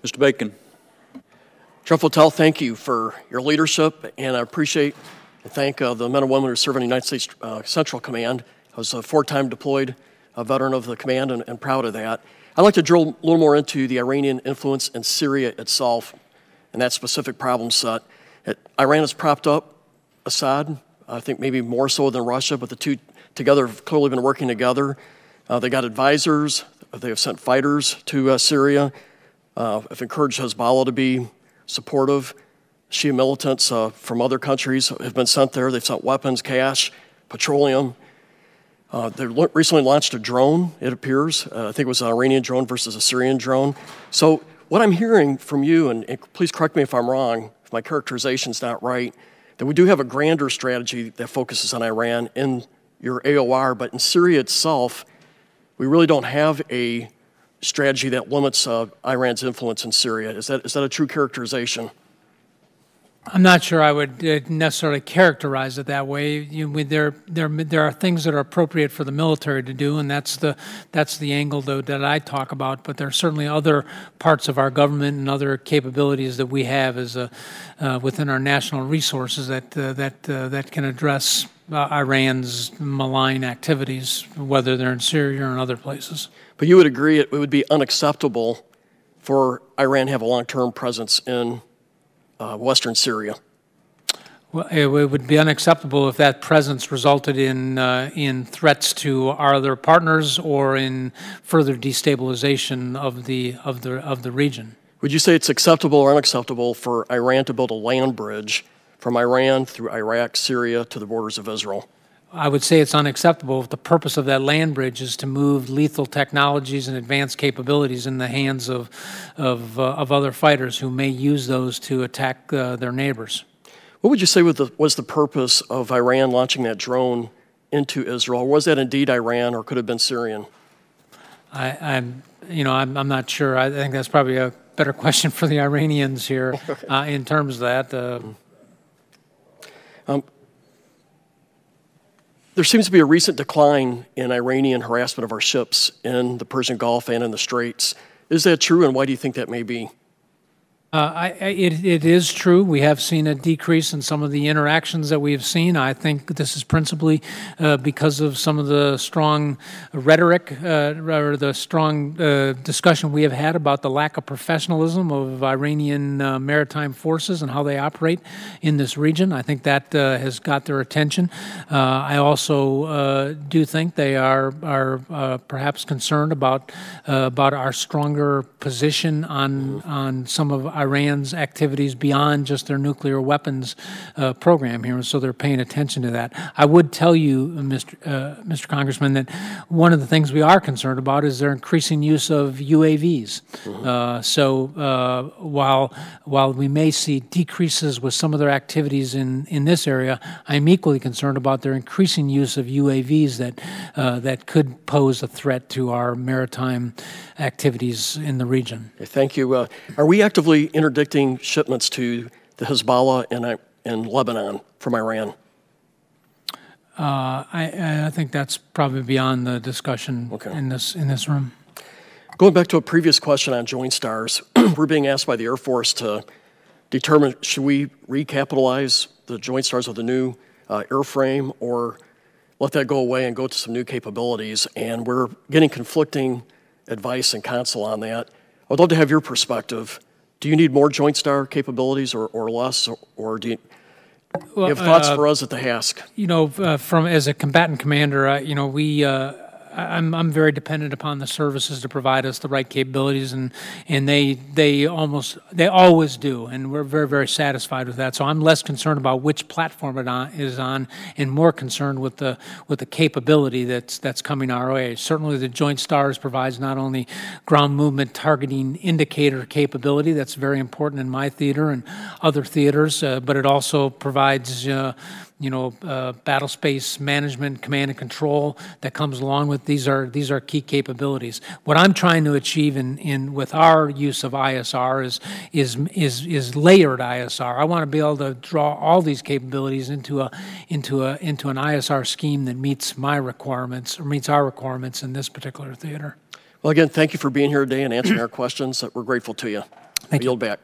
Mr. Bacon. General Fotel, thank you for your leadership, and I appreciate and thank the men and women who serve in the United States Central Command. I was a 4-time deployed veteran of the command and proud of that. I'd like to drill a little more into the Iranian influence in Syria itself and that specific problem set. Iran has propped up Assad, I think maybe more so than Russia, but the two together have clearly been working together. They got advisors, they have sent fighters to Syria, have encouraged Hezbollah to be supportive. Shia militants from other countries have been sent there. They've sent weapons, cash, petroleum. They recently launched a drone, it appears. I think it was an Iranian drone versus a Syrian drone. So what I'm hearing from you, and please correct me if I'm wrong, if my characterization's not right, that we do have a grander strategy that focuses on Iran in your AOR, but in Syria itself, we really don't have a strategy that limits Iran's influence in Syria. Is that a true characterization? I'm not sure I would necessarily characterize it that way. There are things that are appropriate for the military to do, and that's the angle that I talk about. But there are certainly other parts of our government and other capabilities that we have as within our national resources that can address Iran's malign activities, whether they're in Syria or in other places. But you would agree it would be unacceptable for Iran to have a long-term presence in Western Syria? Well, it would be unacceptable if that presence resulted in threats to our other partners or in further destabilization of the region. Would you say it's acceptable or unacceptable for Iran to build a land bridge from Iran through Iraq, Syria to the borders of Israel? I would say it's unacceptable if the purpose of that land bridge is to move lethal technologies and advanced capabilities in the hands of other fighters who may use those to attack their neighbors. What would you say was the purpose of Iran launching that drone into Israel? Was that indeed Iran, or could it have been Syrian? I'm not sure. I think that's probably a better question for the Iranians here in terms of that. There seems to be a recent decline in Iranian harassment of our ships in the Persian Gulf and in the Straits. Is that true, and why do you think that may be? It is true. We have seen a decrease in some of the interactions that we have seen. I think this is principally because of some of the strong rhetoric or the strong discussion we have had about the lack of professionalism of Iranian maritime forces and how they operate in this region. I think that has got their attention. I also do think they are perhaps concerned about our stronger position on some of Iran's activities beyond just their nuclear weapons program here, and so they're paying attention to that. I would tell you, Mr. Congressman, that one of the things we are concerned about is their increasing use of UAVs. While we may see decreases with some of their activities in this area, I'm equally concerned about their increasing use of UAVs that could pose a threat to our maritime activities in the region. Okay, thank you. Are we actively interdicting shipments to the Hezbollah in Lebanon from Iran? I think that's probably beyond the discussion in this room. Going back to a previous question on Joint Stars, we're being asked by the Air Force to determine, should we recapitalize the Joint Stars with a new airframe or let that go away and go to some new capabilities? And we're getting conflicting advice and counsel on that. I'd love to have your perspective. Do you need more Joint Star capabilities or less, or do you have thoughts for us at the HASC? As a combatant commander, I'm very dependent upon the services to provide us the right capabilities, and they always do, and we're very, very satisfied with that. So I'm less concerned about which platform it is on, and more concerned with the capability that's coming our way. Certainly, the Joint Stars provides not only ground movement targeting indicator capability that's very important in my theater and other theaters, but it also provides battle space management, command and control that comes along with these are key capabilities. What I'm trying to achieve with our use of ISR is layered ISR. I want to be able to draw all these capabilities into an ISR scheme that meets my requirements or meets our requirements in this particular theater. Well, again, thank you for being here today and answering our questions. We're grateful to you. I yield back.